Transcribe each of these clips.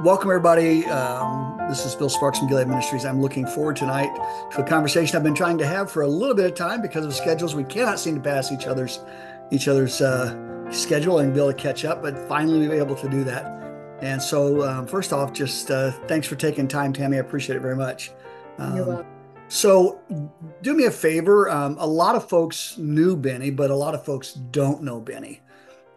Welcome, everybody. This is Bill Sparks from Gilead Ministries. I'm looking forward tonight to a conversation I've been trying to have for a little bit of time because of schedules. We cannot seem to pass each other's schedule and be able to catch up, but finally we were able to do that. And so, first off, just thanks for taking time, Tammy. I appreciate it very much. You're Um, welcome. so, do me a favor. A lot of folks knew Benny, but a lot of folks don't know Benny.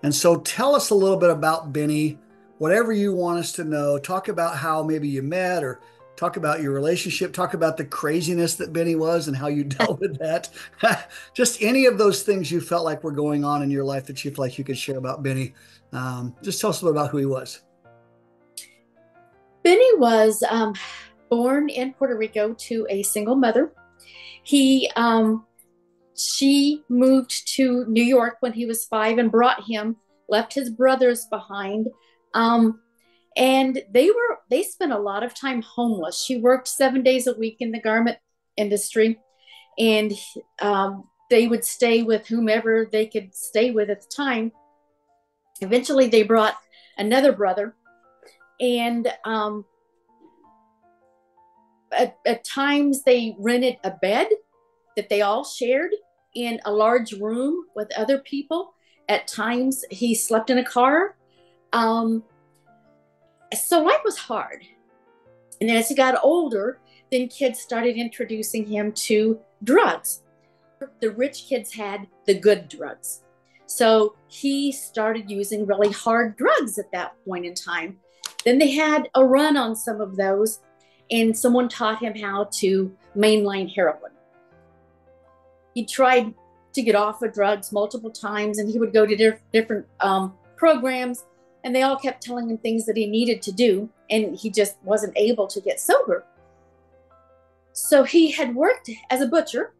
And so tell us a little bit about Benny, whatever you want us to know. Talk about how maybe you met or talk about your relationship. Talk about the craziness that Benny was and how you dealt with that. Just any of those things you felt like were going on in your life that you feel like you could share about Benny. Just tell us a little about who he was. Benny was born in Puerto Rico to a single mother. He she moved to New York when he was 5 and brought him, left his brothers behind. Um, and they spent a lot of time homeless. She worked 7 days a week in the garment industry, and they would stay with whomever they could stay with at the time. Eventually, they brought another brother, and at times they rented a bed that they all shared in a large room with other people. At times he slept in a car. Um, so life was hard. And then as he got older, then kids started introducing him to drugs. The rich kids had the good drugs. So he started using really hard drugs at that point in time. Then they had a run on some of those, and someone taught him how to mainline heroin. He tried to get off of drugs multiple times, and he would go to different programs, and they all kept telling him things that he needed to do, and he just wasn't able to get sober. So he had worked as a butcher.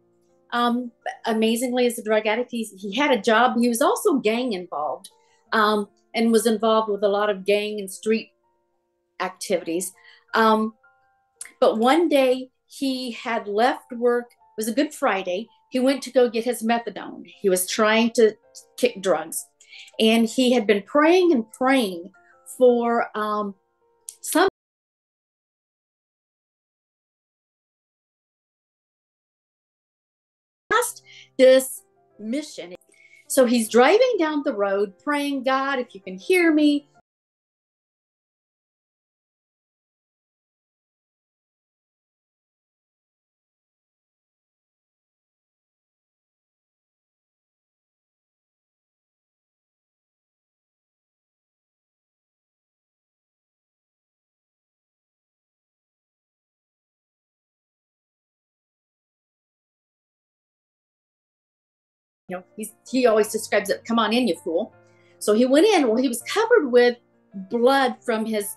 Amazingly, as a drug addict, he had a job. He was also gang involved, and was involved with a lot of gang and street activities. Um, but one day he had left work. It was a Good Friday. He went to go get his methadone. He was trying to kick drugs. And he had been praying and praying for some past this mission. So he's driving down the road praying, God, if you can hear me, he always describes it, come on in, you fool. So he went in. Well, he was covered with blood from his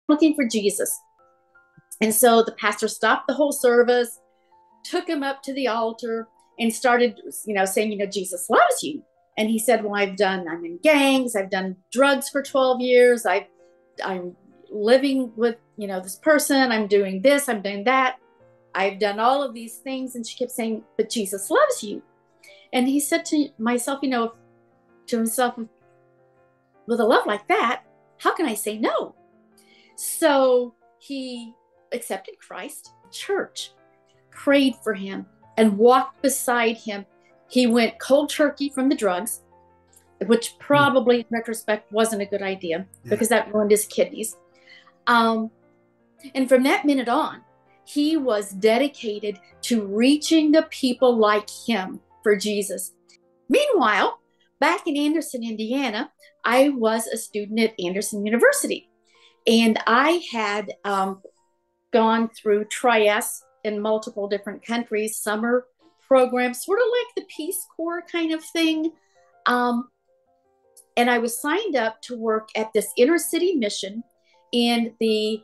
looking for Jesus. And so the pastor stopped the whole service, took him up to the altar, and started, saying, Jesus loves you. And he said, well, I'm in gangs. I've done drugs for 12 years. I'm living with, this person. I'm doing this. I'm doing that. I've done all of these things. And she kept saying, but Jesus loves you. And he said to myself, to himself, with a love like that, how can I say no? So he accepted Christ. Church prayed for him and walked beside him. He went cold turkey from the drugs, which probably in retrospect wasn't a good idea because that ruined his kidneys. And from that minute on, he was dedicated to reaching the people like him for Jesus. Meanwhile, back in Anderson, Indiana, I was a student at Anderson University, and I had gone through trias in multiple different countries, summer programs, sort of like the Peace Corps kind of thing. And I was signed up to work at this inner city mission in the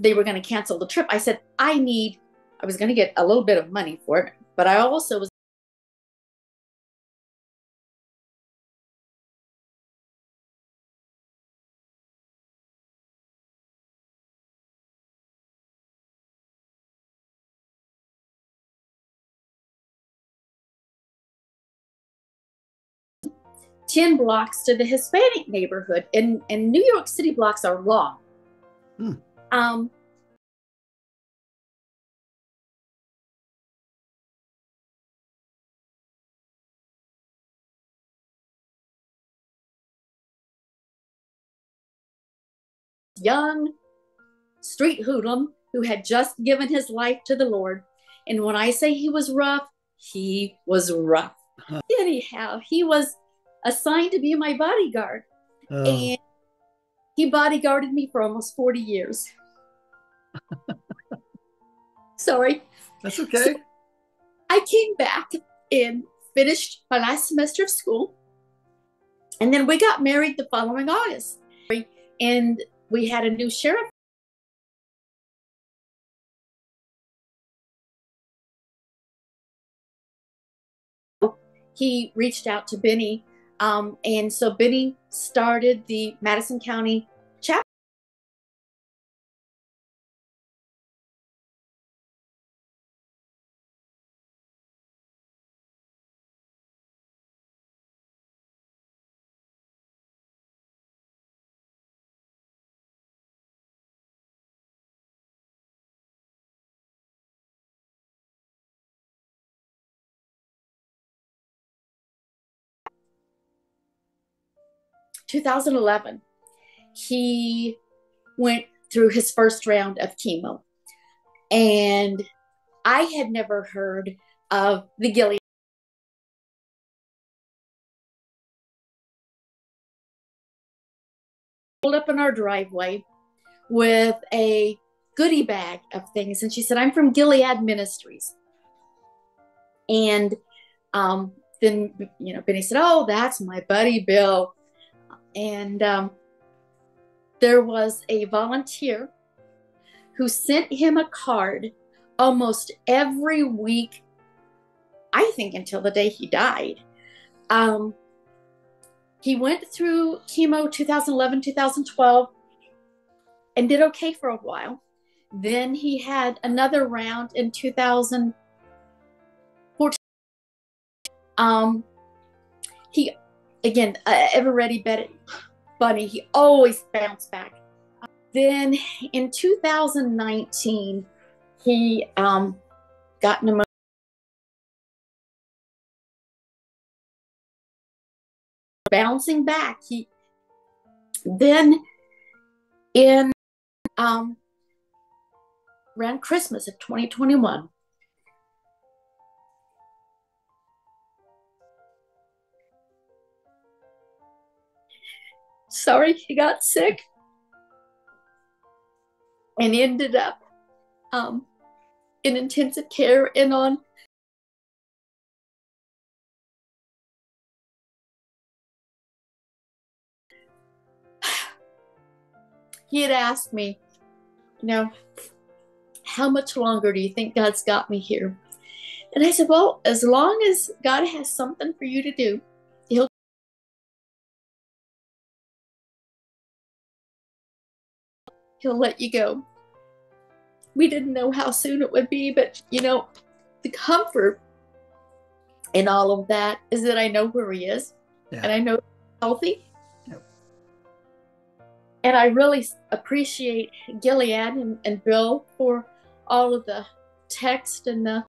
they were going to cancel the trip. I said, I was going to get a little bit of money for it, but I also was ten blocks to the Hispanic neighborhood, and New York City blocks are long. Hmm. Young street hoodlum who had just given his life to the Lord. And when I say he was rough, he was rough. Anyhow, he was assigned to be my bodyguard. Oh. And he bodyguarded me for almost 40 years. Sorry. That's okay. So I came back and finished my last semester of school. And then we got married the following August. And we had a new sheriff. He reached out to Benny. And so Benny started the Madison County chapter. In 2011, he went through his first round of chemo. And I had never heard of the Gilead. Pulled up in our driveway with a goodie bag of things. And she said, I'm from Gilead Ministries. And then, Benny said, oh, that's my buddy Bill. And there was a volunteer who sent him a card almost every week, I think until the day he died. He went through chemo 2011, 2012 and did okay for a while. Then he had another round in 2014. He, again, ever ready bunny, he always bounced back. Then in 2019, he got pneumonia. Bouncing back. Then in around Christmas of 2021, he got sick and ended up in intensive care and on he had asked me, how much longer do you think God's got me here? And I said, well, as long as God has something for you to do, he'll let you go. We didn't know how soon it would be, but the comfort in all of that is that I know where he is, and I know he's healthy. Yep. And I really appreciate Gilead and Bill for all of the text and the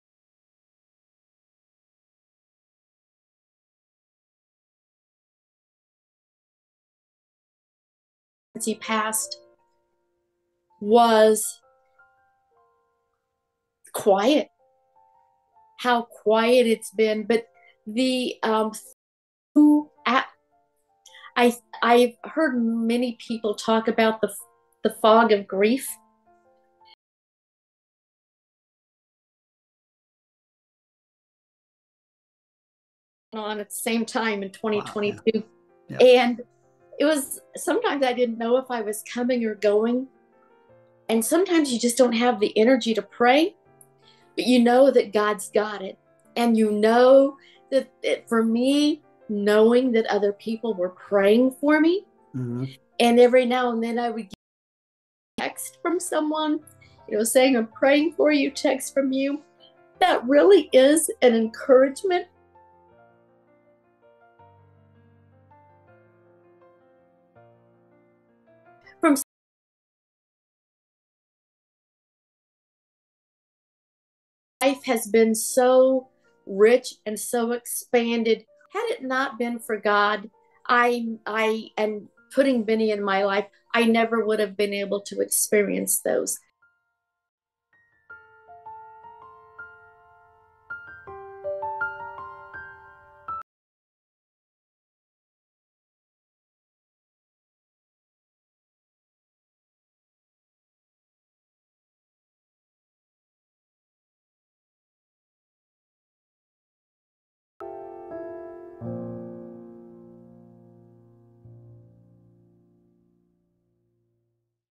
he passed was quiet. How quiet it's been, but the I've heard many people talk about the fog of grief. On at the same time in 2022. Wow, yeah. Yeah. And it was sometimes I didn't know if I was coming or going. And sometimes you just don't have the energy to pray, but you know that God's got it. And you know that for me, knowing that other people were praying for me, Mhm. and every now and then I would get a text from someone, saying, I'm praying for you, text from you. That really is an encouragement from life has been so rich and so expanded. Had it not been for God, I and putting Benny in my life, I never would have been able to experience those.